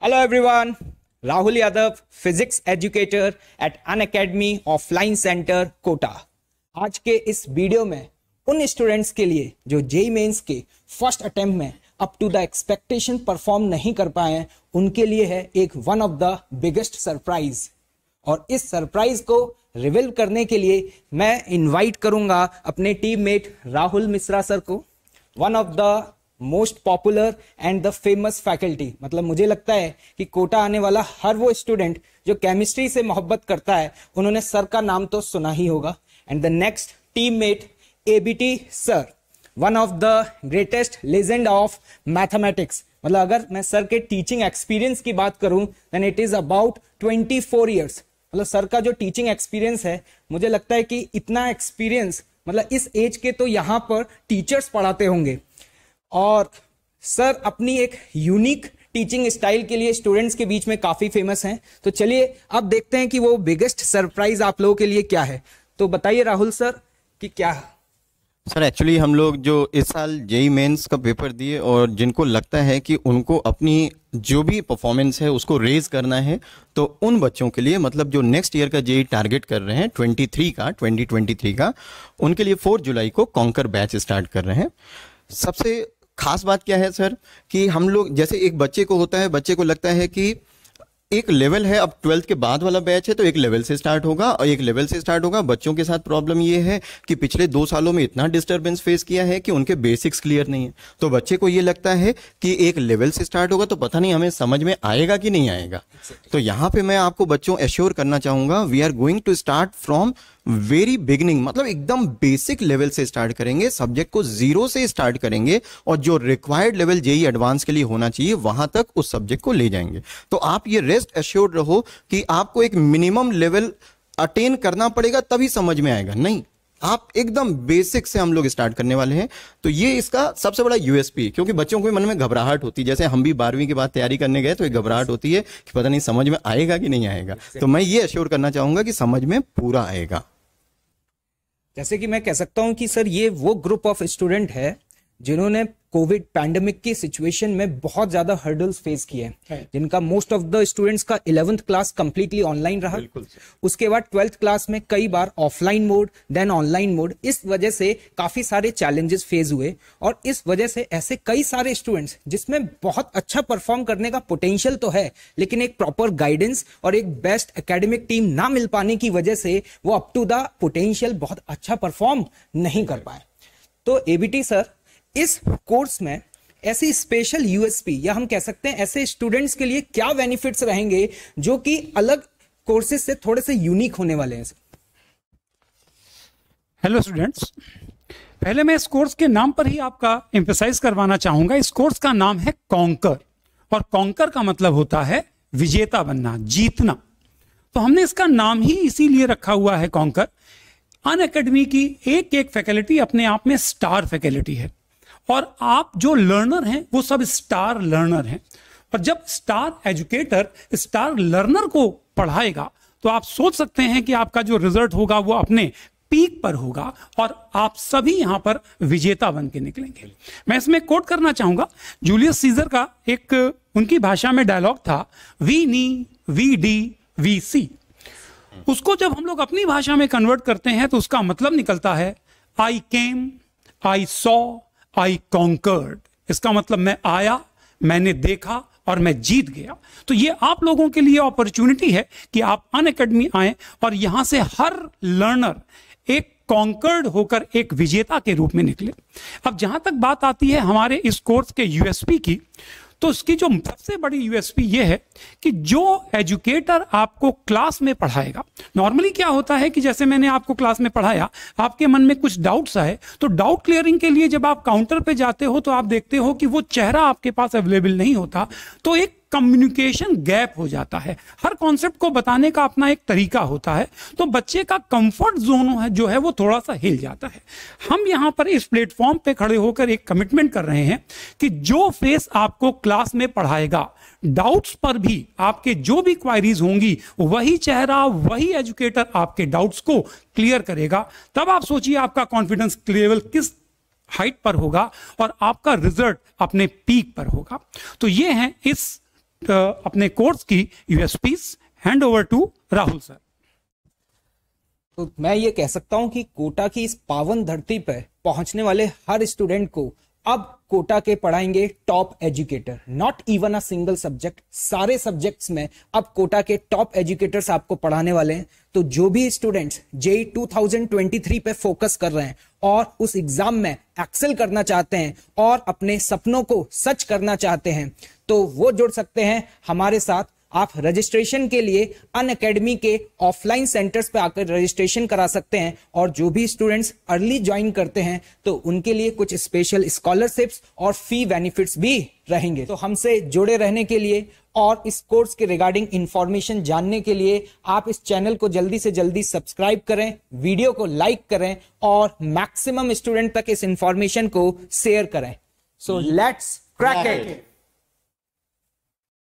Hello everyone, Rahul Yadav, physics educator at Unacademy Offline Center, Kota. आज के इस video में उन स्टूडेंट्स के लिए जो जेईई मेंस के फर्स्ट अटेम्प्ट में up to the expectation perform नहीं कर पाए हैं, उनके लिए है एक one of the biggest surprise. और इस सरप्राइज को रिवील करने के लिए मैं इनवाइट करूंगा अपने टीममेट राहुल मिश्रा सर को, one of the most popular and the famous faculty. मतलब मुझे लगता है कि कोटा आने वाला हर वो स्टूडेंट जो केमिस्ट्री से मोहब्बत करता है, उन्होंने सर का नाम तो सुना ही होगा। And the next teammate ABT sir, one of the greatest legend of mathematics. मतलब अगर मैं सर के टीचिंग एक्सपीरियंस की बात करूं then it is about 24 years. मतलब सर का जो टीचिंग एक्सपीरियंस है, मुझे लगता है कि इतना एक्सपीरियंस मतलब इस एज के तो यहां पर टीचर्स पढ़ाते होंगे। और सर अपनी एक यूनिक टीचिंग स्टाइल के लिए स्टूडेंट्स के बीच में काफी फेमस हैं। तो चलिए अब देखते हैं कि वो बिगेस्ट सरप्राइज आप लोगों के लिए क्या है। तो बताइए राहुल सर कि क्या है। सर एक्चुअली हम लोग जो इस साल जेईई मेंस का पेपर दिए और जिनको लगता है कि उनको अपनी जो भी परफॉर्मेंस है उसको रेज करना है, तो उन बच्चों के लिए मतलब जो नेक्स्ट ईयर का जेईई टारगेट कर रहे हैं 2023 का, उनके लिए 4 जुलाई को कॉन्कर बैच स्टार्ट कर रहे हैं। सबसे खास बात क्या है सर कि हम लोग जैसे एक बच्चे को होता है, बच्चे को लगता है कि एक लेवल है, अब 12th के बाद वाला बैच है तो एक लेवल से स्टार्ट होगा और एक लेवल से स्टार्ट होगा। बच्चों के साथ प्रॉब्लम ये है कि पिछले 2 सालों में इतना डिस्टरबेंस फेस किया है कि उनके बेसिक्स क्लियर नहीं है। तो बच्चे को ये लगता है कि एक लेवल से स्टार्ट होगा तो पता नहीं हमें समझ में आएगा कि नहीं आएगा। तो यहाँ पे मैं आपको बच्चों एश्योर करना चाहूंगा, we are going to start from very beginning, मतलब एकदम बेसिक लेवल से स्टार्ट करेंगे, सब्जेक्ट को 0 से स्टार्ट करेंगे और जो रिक्वायर्ड लेवल जेईई एडवांस के लिए होना चाहिए वहां तक उस सब्जेक्ट को ले जाएंगे। तो आप ये रेस्ट एश्योर्ड रहो कि आपको एक मिनिमम लेवल अटेन करना पड़ेगा तभी समझ में आएगा, नहीं आप एकदम बेसिक से हम लोग स्टार्ट करने वाले हैं। तो ये इसका सबसे बड़ा यूएसपी, क्योंकि बच्चों को मन में घबराहट होती है, जैसे हम भी 12वीं के बाद तैयारी करने गए तो एक घबराहट होती है कि पता नहीं समझ में आएगा कि नहीं आएगा। तो मैं ये एश्योर करना चाहूंगा कि समझ में पूरा आएगा। जैसे कि मैं कह सकता हूं कि सर ये वो ग्रुप ऑफ स्टूडेंट है जिन्होंने कोविड पैंडेमिक की सिचुएशन में बहुत ज्यादा हर्डल्स फेस किए हैं, जिनका मोस्ट ऑफ द स्टूडेंट्स का 11th क्लास कंप्लीटली ऑनलाइन रहा, उसके बाद 12th क्लास में कई बार offline mode then online mode. इस वजह से काफी सारे चैलेंजेस फेस हुए और इस वजह से ऐसे कई सारे स्टूडेंट्स जिसमें बहुत अच्छा परफॉर्म करने का पोटेंशियल तो है, लेकिन एक प्रॉपर गाइडेंस और एक बेस्ट एकेडमिक टीम ना मिल पाने की वजह से वो अप टू द पोटेंशियल बहुत अच्छा परफॉर्म नहीं कर पाए। तो एबीटी सर इस कोर्स में ऐसी स्पेशल यूएसपी या हम कह सकते हैं ऐसे स्टूडेंट्स के लिए क्या बेनिफिट्स रहेंगे जो कि अलग कोर्सेज से थोड़े से यूनिक होने वाले हैं। हेलो स्टूडेंट्स, पहले मैं इस कोर्स के नाम पर ही आपका एम्फसाइज करवाना चाहूंगा। इस कोर्स का नाम है कॉन्कर, और कॉन्कर का मतलब होता है विजेता बनना, जीतना। तो हमने इसका नाम ही इसीलिए रखा हुआ है कॉन्कर। अनअकैडमी की एक एक फैकल्टी अपने आप में स्टार फैकल्टी है और आप जो लर्नर हैं वो सब स्टार लर्नर हैं। और जब स्टार एजुकेटर स्टार लर्नर को पढ़ाएगा तो आप सोच सकते हैं कि आपका जो रिजल्ट होगा वो अपने पीक पर होगा और आप सभी यहां पर विजेता बन के निकलेंगे। मैं इसमें कोट करना चाहूंगा जूलियस सीजर का एक उनकी भाषा में डायलॉग था, वी नी वी डी वी सी। उसको जब हम लोग अपनी भाषा में कन्वर्ट करते हैं तो उसका मतलब निकलता है आई केम, आई सॉ, आई कॉन्कर्ड। इसका मतलब मैं आया, मैंने देखा और मैं जीत गया। तो ये आप लोगों के लिए अपॉर्चुनिटी है कि आप अनअकैडमी आए और यहां से हर लर्नर एक कॉन्कर्ड होकर एक विजेता के रूप में निकले। अब जहां तक बात आती है हमारे इस कोर्स के यूएसपी की, तो इसकी जो सबसे बड़ी यूएसपी ये है कि जो एजुकेटर आपको क्लास में पढ़ाएगा, नॉर्मली क्या होता है कि जैसे मैंने आपको क्लास में पढ़ाया, आपके मन में कुछ डाउट्स आए तो डाउट क्लियरिंग के लिए जब आप काउंटर पे जाते हो तो आप देखते हो कि वो चेहरा आपके पास अवेलेबल नहीं होता, तो एक कम्युनिकेशन गैप हो जाता है। हर कॉन्सेप्ट को बताने का अपना एक तरीका होता है, तो बच्चे का कंफर्ट जोन है जो है वो थोड़ा सा हिल जाता है। हम यहां पर इस प्लेटफॉर्म पे खड़े होकर एक कमिटमेंट कर रहे हैं कि जो फेस आपको क्लास में पढ़ाएगा, डाउट्स पर भी आपके जो भी क्वायरीज होंगी वही चेहरा, वही एजुकेटर आपके डाउट्स को क्लियर करेगा। तब आप सोचिए आपका कॉन्फिडेंस लेवल किस हाइट पर होगा और आपका रिजल्ट अपने पीक पर होगा। तो ये है इस अपने कोर्स की USPs hand over to Rahul sir. तो मैं ये कह सकता हूं कि कोटा की इस पावन धरती पर पहुंचने वाले हर स्टूडेंट को अब कोटा के पढ़ाएंगे top educator, not even a single subject, सारे सब्जेक्ट्स में अब कोटा के टॉप एजुकेटर्स आपको पढ़ाने वाले हैं। तो जो भी स्टूडेंट्स जेईई 2023 पे फोकस कर रहे हैं और उस एग्जाम में एक्सेल करना चाहते हैं और अपने सपनों को सच करना चाहते हैं, तो वो जुड़ सकते हैं हमारे साथ। आप रजिस्ट्रेशन के लिए अनअकैडमी के ऑफलाइन सेंटर्स पे आकर रजिस्ट्रेशन करा सकते हैं और जो भी स्टूडेंट्स अर्ली ज्वाइन करते हैं तो उनके लिए कुछ स्पेशल स्कॉलरशिप्स और फी बेनिफिट्स भी रहेंगे। तो हमसे जुड़े रहने के लिए और इस कोर्स के रिगार्डिंग इंफॉर्मेशन जानने के लिए आप इस चैनल को जल्दी से जल्दी सब्सक्राइब करें, वीडियो को लाइक करें और मैक्सिमम स्टूडेंट तक इस इंफॉर्मेशन को शेयर करें। So let's crack it.